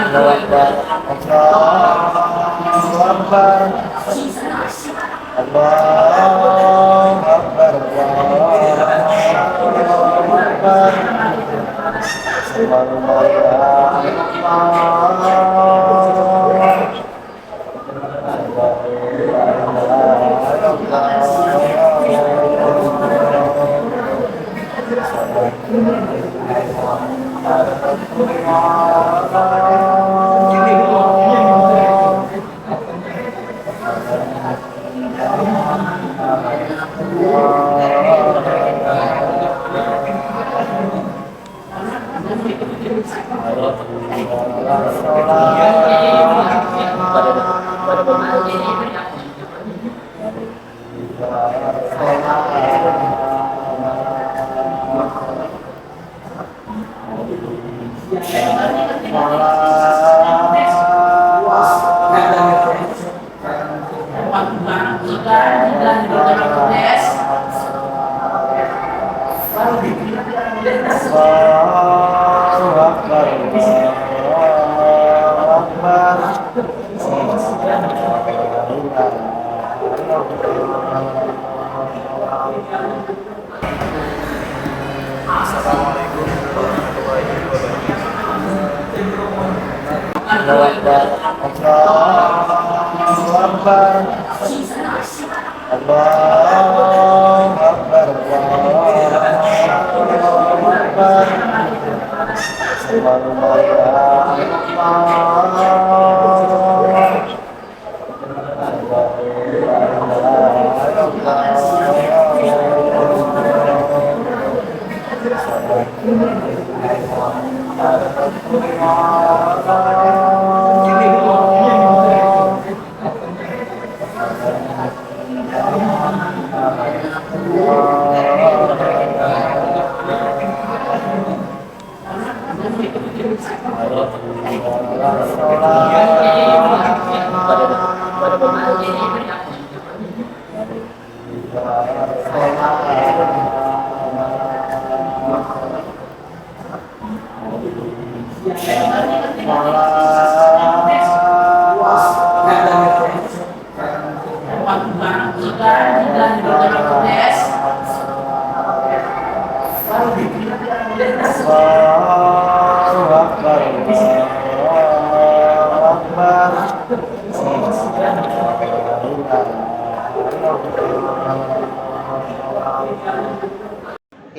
Allahu Akbar, Allahu Akbar, Allahu Akbar, Allahu Akbar. Sallallahu alaihi wasallam. Assalamualaikum warahmatullahi wabarakatuh. Allahu Akbar, Allahu Akbar, Allahu Akbar, Allahu Akbar. Sallallahu alaihi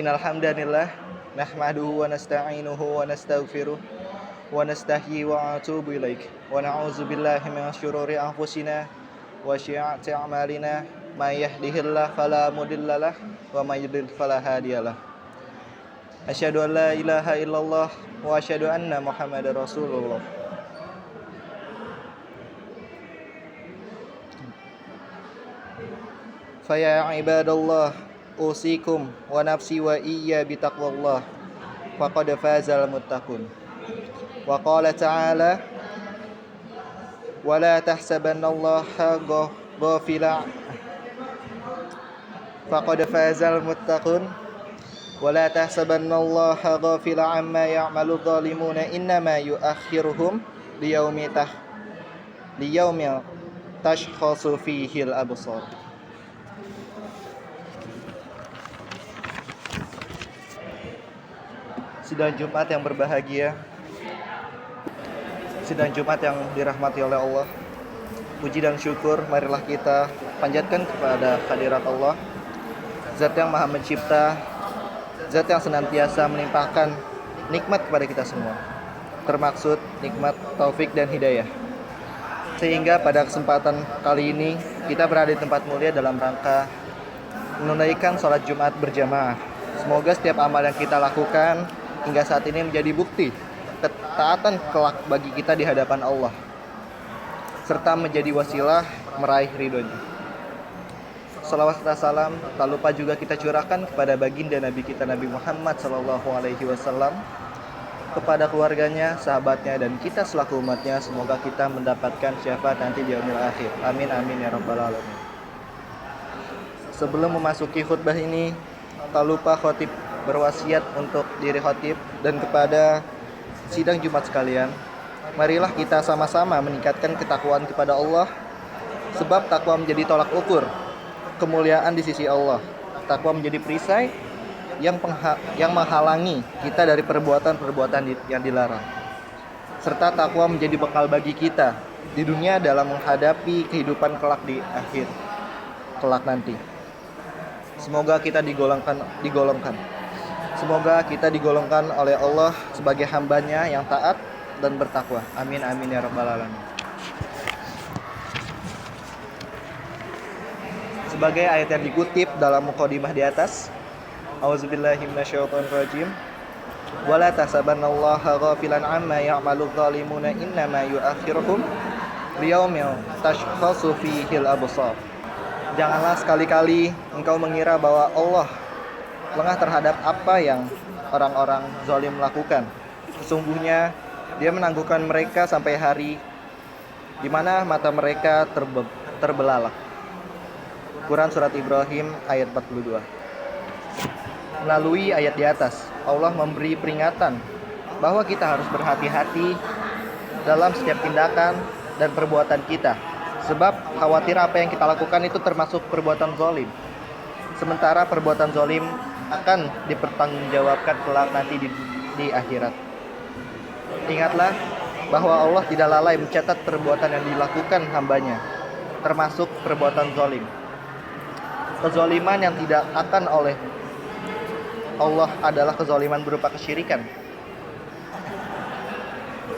Innal hamdanillah nahmaduhu wa nasta'inuhu wa nastaghfiruh wa nastahyi wa atubu ilaik wa na'udzu billahi min syururi anfusina wa syi'ati a'malina may yahdihillahu fala mudhillalah wa may yudhlil fala hadiyalah. Asyhadu an la ilaha illallah wa asyhadu anna Muhammadar Rasulullah. Fa ya ibadallah usikum wa nafsi wa iyya bitaqwallah faqad fazal muttaqun. Wa qala ta'ala wa la tahsabannallaha ghafila faqad fazal muttaqun wa la tahsabannallaha ghafila amma ya'malu dhalimuna innama yu'akhiruhum liyaumin tashkhasu fihi al-absar. Sidang Jumat yang berbahagia, sidang Jumat yang dirahmati oleh Allah. Puji dan syukur marilah kita panjatkan kepada hadirat Allah, Zat yang Maha Mencipta, Zat yang senantiasa melimpahkan nikmat kepada kita semua, termaksud nikmat taufik dan hidayah. Sehingga pada kesempatan kali ini kita berada di tempat mulia dalam rangka menunaikan sholat Jumat berjamaah. Semoga setiap amal yang kita lakukan hingga saat ini menjadi bukti ketaatan kelak bagi kita di hadapan Allah, serta menjadi wasilah meraih ridhonya. Salawat serta salam tak lupa juga kita curahkan kepada baginda Nabi kita Nabi Muhammad SAW, kepada keluarganya, sahabatnya, dan kita selaku umatnya. Semoga kita mendapatkan syafaat nanti di yaumil akhir. Amin amin ya rabbal alamin. Sebelum memasuki khutbah ini, tak lupa khotib berwasiat untuk diri khotib dan kepada sidang Jumat sekalian Marilah kita sama-sama meningkatkan ketakwaan kepada Allah, sebab takwa menjadi tolak ukur kemuliaan di sisi Allah. Takwa menjadi perisai yang menghalangi kita dari perbuatan-perbuatan yang dilarang. Serta takwa menjadi bekal bagi kita di dunia dalam menghadapi kehidupan kelak di akhir kelak nanti. Semoga kita digolongkan. Semoga kita digolongkan oleh Allah sebagai hambanya yang taat dan bertakwa. Amin amin ya rabbal alamin. Sebagai ayat yang dikutip dalam mukadimah di atas, Auzubillahi minasyaitonirrajim. Wala tahsabannallaha ghafilan amma ya'maludz zalimuna innama yu'akhiruhum liyaumin tashkhasu fihil absar. Janganlah sekali-kali engkau mengira bahwa Allah lengah terhadap apa yang orang-orang zalim lakukan. Sesungguhnya Dia menangguhkan mereka sampai hari di mana mata mereka terbelalak. Quran Surat Ibrahim ayat 42. Melalui ayat di atas, Allah memberi peringatan bahwa kita harus berhati-hati dalam setiap tindakan dan perbuatan kita, sebab khawatir apa yang kita lakukan itu termasuk perbuatan zalim. Sementara perbuatan zalim akan dipertanggungjawabkan kelak nanti di akhirat. Ingatlah bahwa Allah tidak lalai mencatat perbuatan yang dilakukan hambanya, termasuk perbuatan zalim. Kezaliman yang tidak akan oleh Allah adalah kezaliman berupa kesyirikan.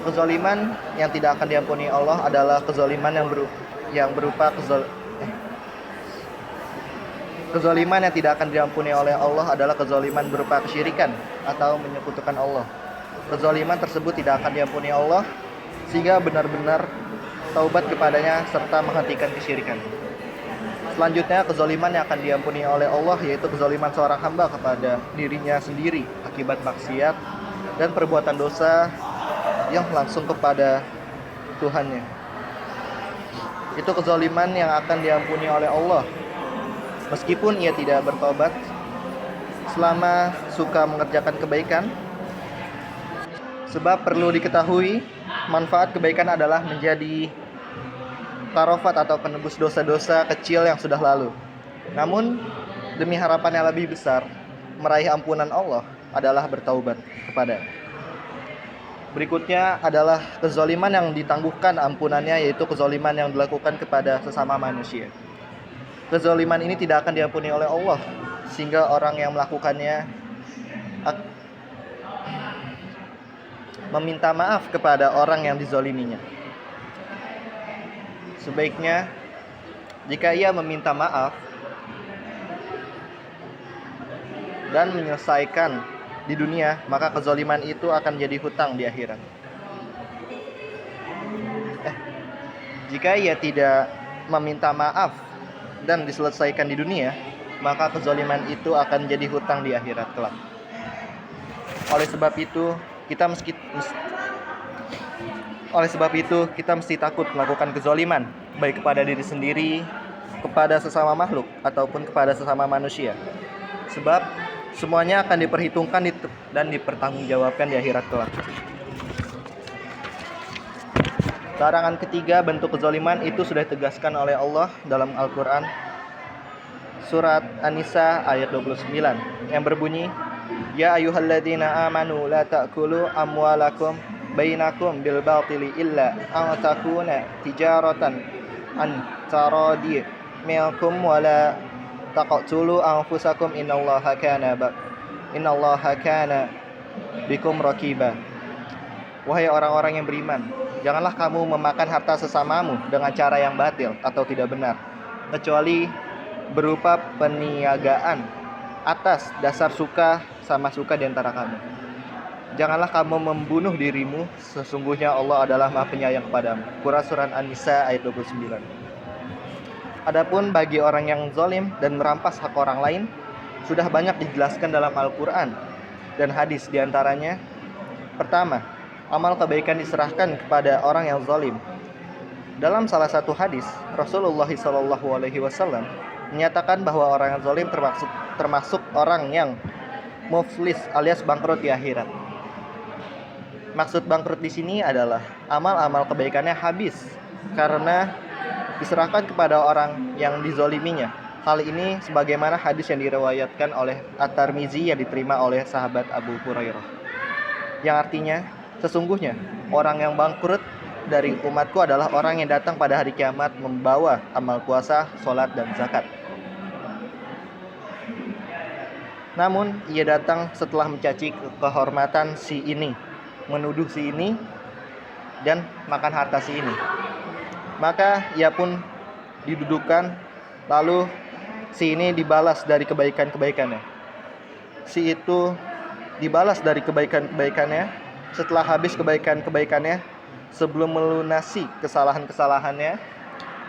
Kezaliman yang tidak akan diampuni Allah adalah kezaliman Kezaliman yang tidak akan diampuni oleh Allah adalah kezaliman berupa kesyirikan atau menyekutukan Allah. Kezaliman tersebut tidak akan diampuni Allah sehingga benar-benar taubat kepadanya serta menghentikan kesyirikan. Selanjutnya, kezaliman yang akan diampuni oleh Allah yaitu kezaliman seorang hamba kepada dirinya sendiri akibat maksiat dan perbuatan dosa yang langsung kepada Tuhannya. Itu kezaliman yang akan diampuni oleh Allah meskipun ia tidak bertobat selama suka mengerjakan kebaikan. Sebab perlu diketahui, manfaat kebaikan adalah menjadi tarofat atau penebus dosa-dosa kecil yang sudah lalu. Namun, demi harapan yang lebih besar, meraih ampunan Allah adalah bertaubat kepada. Berikutnya adalah kezaliman yang ditangguhkan ampunannya, yaitu kezaliman yang dilakukan kepada sesama manusia. Kezaliman ini tidak akan diampuni oleh Allah, sehingga orang yang melakukannya meminta maaf kepada orang yang dizaliminya. Sebaiknya jika ia meminta maaf dan menyelesaikan di dunia, maka kezaliman itu akan jadi hutang di akhirat. Jika ia tidak meminta maaf dan diselesaikan di dunia, maka kezaliman itu akan jadi hutang di akhirat kelak. Oleh sebab itu kita mesti takut melakukan kezaliman, baik kepada diri sendiri, kepada sesama makhluk, ataupun kepada sesama manusia. Sebab semuanya akan diperhitungkan dan dipertanggungjawabkan di akhirat kelak. Larangan ketiga bentuk kezaliman itu sudah ditegaskan oleh Allah dalam Al-Quran Surat An-Nisa ayat 29 yang berbunyi, Ya ayyuhalladzina amanu la ta'kulu amwalakum bainakum bil batili illa an takuna tijaratan an taradi minkum wa la taqtulu anfusakum innallaha kana bikum raqiba. Wahai orang-orang yang beriman, janganlah kamu memakan harta sesamamu dengan cara yang batil atau tidak benar, kecuali berupa peniagaan atas dasar suka sama suka di antara kamu. Janganlah kamu membunuh dirimu, sesungguhnya Allah adalah Maha Penyayang kepadamu. Quran Surat An-Nisa ayat 29. Adapun bagi orang yang zalim dan merampas hak orang lain, sudah banyak dijelaskan dalam Al-Quran dan hadis. Di antaranya, pertama, amal kebaikan diserahkan kepada orang yang zalim. Dalam salah satu hadis, Rasulullah SAW menyatakan bahwa orang yang zalim termasuk orang yang muflis alias bangkrut di akhirat. Maksud bangkrut di sini adalah amal-amal kebaikannya habis karena diserahkan kepada orang yang dizoliminya. Hal ini sebagaimana hadis yang diriwayatkan oleh At-Tirmizi yang diterima oleh sahabat Abu Hurairah. Yang artinya, sesungguhnya orang yang bangkrut dari umatku adalah orang yang datang pada hari kiamat membawa amal puasa, sholat, dan zakat. Namun, ia datang setelah mencaci kehormatan si ini, menuduh si ini, dan makan harta si ini. Maka ia pun didudukan, lalu si ini dibalas dari kebaikan-kebaikannya. Si itu dibalas dari kebaikan-kebaikannya setelah habis kebaikan-kebaikannya. Sebelum melunasi kesalahan-kesalahannya,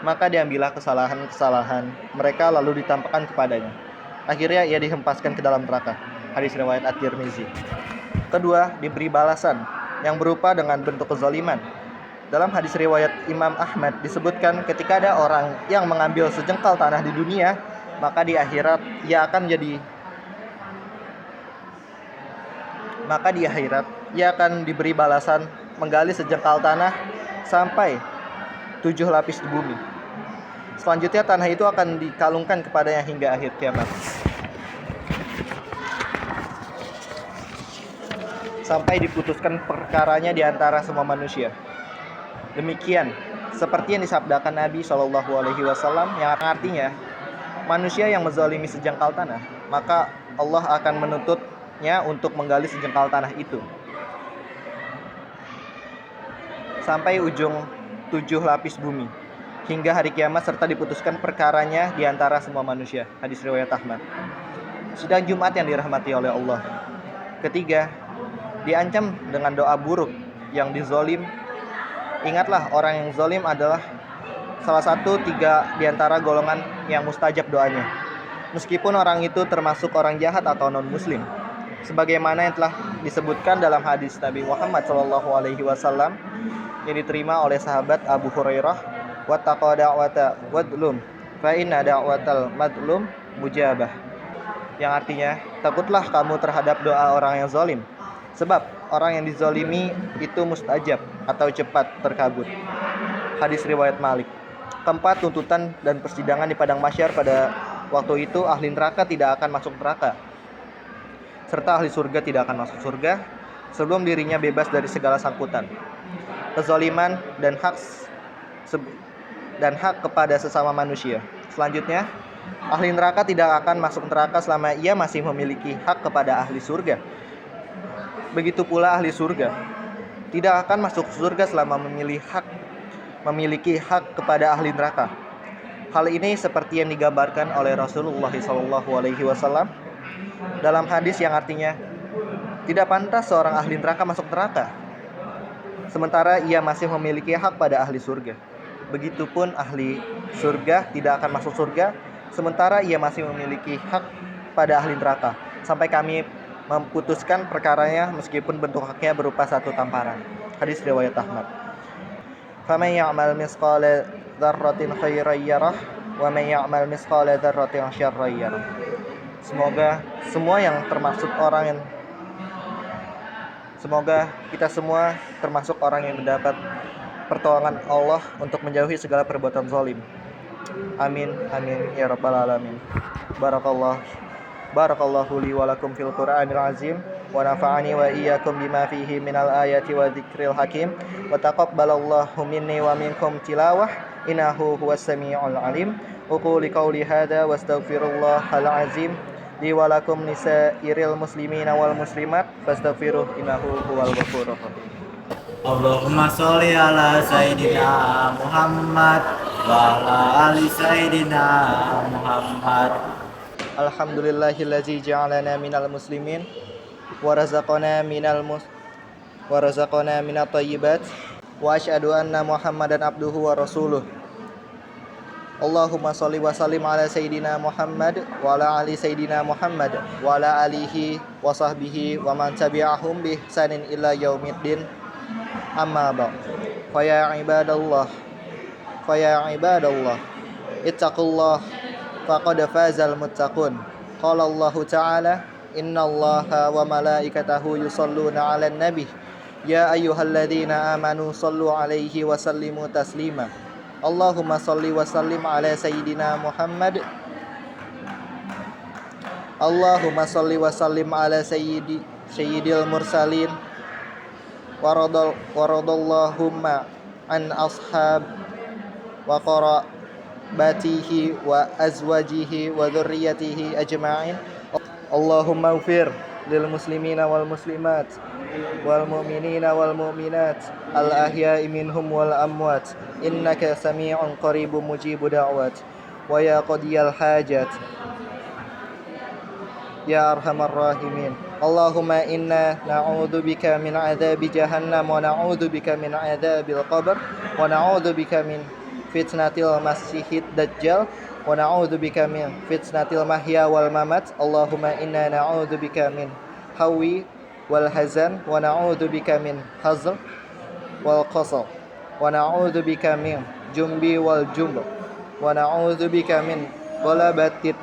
maka diambillah kesalahan-kesalahan mereka lalu ditampakkan kepadanya. Akhirnya ia dihempaskan ke dalam neraka. Hadis riwayat At-Tirmizi. Kedua, diberi balasan yang berupa dengan bentuk kezaliman. Dalam hadis riwayat Imam Ahmad disebutkan ketika ada orang yang mengambil sejengkal tanah di dunia, maka di akhirat ia akan diberi balasan menggali sejengkal tanah sampai 7 lapis di bumi. Selanjutnya tanah itu akan dikalungkan kepadanya hingga akhir kiamat, sampai diputuskan perkaranya di antara semua manusia. Demikian seperti yang disabdakan Nabi SAW, yang artinya manusia yang menzalimi sejengkal tanah, maka Allah akan menuntutnya untuk menggali sejengkal tanah itu sampai ujung 7 lapis bumi hingga hari kiamat, serta diputuskan perkaranya di antara semua manusia. Hadis riwayat Ahmad. Sidang Jumat yang dirahmati oleh Allah. Ketiga, diancam dengan doa buruk yang dizolim. Ingatlah, orang yang zolim adalah salah satu 3 di antara golongan yang mustajab doanya, meskipun orang itu termasuk orang jahat atau non-muslim, sebagaimana yang telah disebutkan dalam hadis Nabi Muhammad SAW yang diterima oleh sahabat Abu Hurairah, wattaqa da'wata wadlum fa inna da'watal madlum mujabah, yang artinya takutlah kamu terhadap doa orang yang zalim, sebab orang yang dizalimi itu mustajab atau cepat terkabul. Hadis riwayat Malik. Keempat, tuntutan dan persidangan di padang mahsyar. Pada waktu itu ahli neraka tidak akan masuk neraka, serta ahli surga tidak akan masuk surga sebelum dirinya bebas dari segala sangkutan kezaliman dan hak kepada sesama manusia. Selanjutnya, ahli neraka tidak akan masuk neraka selama ia masih memiliki hak kepada ahli surga. Begitu pula ahli surga tidak akan masuk surga selama memiliki hak kepada ahli neraka. Hal ini seperti yang digambarkan oleh Rasulullah SAW dalam hadis yang artinya, tidak pantas seorang ahli neraka masuk neraka sementara ia masih memiliki hak pada ahli surga. Begitupun ahli surga tidak akan masuk surga sementara ia masih memiliki hak pada ahli neraka, sampai kami memutuskan perkaranya meskipun bentuk haknya berupa satu tamparan. Hadis riwayat Ahmad. Faman ya'mal misqala dzarratin khairan yarah wa man ya'mal misqala dzarratin syarran yarah. Semoga kita semua termasuk orang yang mendapat pertolongan Allah untuk menjauhi segala perbuatan zalim. Amin amin ya rabbal alamin. Barakallahu li wa lakum fil Qur'anil azim wa nafa'ani wa iyyakum bima fihi minal ayati wa dzikril hakim wa taqabbalallahu minni wa minkum tilawah innahu huwas samiul alim. Aqulu qouli hadza wastaghfirullahal azim li wa lakum lisairil muslimina wal muslimat fastaghfiruh innahu huwal ghafurur rahim. Allahumma sholli ala Sayyidina Muhammad wa ala ali Sayyidina Muhammad. Alhamdulillahillazi ja'alana minal muslimin wa razaqana minat thayyibat wa asyhadu anna Muhammadan abduhu wa rasuluh. Allahumma sholli wa sallim ala Sayyidina Muhammad wa ala ali Sayyidina Muhammad wa ala alihi wa sahbihi wa man tabi'ahum bi ihsanin ila yaumiddin. Amma ba'd. Fa ya ibadallah ittaqullah faqad fazal muttaqun. Qala Allah ta'ala innallaha wa malaikatahu yusholluna 'alan nabi Ya ayyuhalladzina amanu sallu alaihi wa sallimu taslima. Allahumma salli wa sallim ala sayyidina Muhammad. Allahumma salli wa sallim ala sayyidil mursalin waradallahumma an ashab wa qarabatihi wa azwajihi wa dhurriyyatihi ajma'in. Allahumma ighfir lil muslimina wal muslimat wal mu'minina wal mu'minat al ahya'i minhum wal amwat innaka sami'un qaribun mujibud da'wat wa ya qadiyal hajat ya arhamar rahimin. Allahumma inna na'udzubika min adzabi jahannam wa na'udzubika min adzabil qabr wa na'udzubika min fitnatil masiihid dajjal wa na'udzubika min fitnatil mahya wal mamat. Allahumma inna na'udzubika min hawi wal hazan wa na'udzubika min hazl wal qasal wa na'udzubika min jumbi wal jumb wa na'udzubika min ghalabatid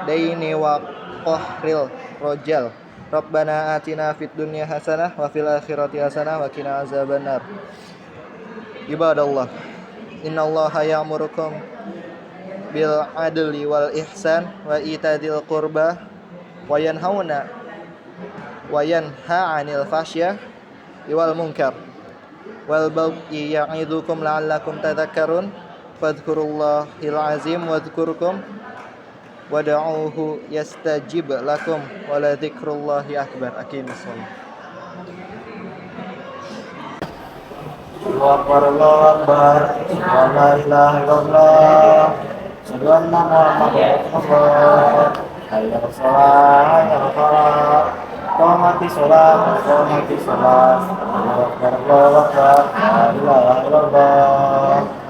daini wa qahril rajal. Rabbana atina fid dunya hasanah wa fil akhirati hasanah wa qina azabannar. Ibadallah, innallaha ya'murukum bil adli wal ihsan wa itadzil qurba wa yanha 'anil fahsya wal munkar wal baghi ya'idzukum la'allakum tadhakkarun. Fadhkurullahal azim wadhkurkum wad'uuhu yastajib lakum wa la dzikrullahi akbar. Aqimus shalah. Allahu akbar, Allahu akbar, la ilaha illallah, asyhadu anna Muhammadar Rasulullah. Hayya 'alas shalah, hayya 'alal falah, qamati shalah, qamati shalah. Allahu akbar, Allahu akbar, la ilaha illallah.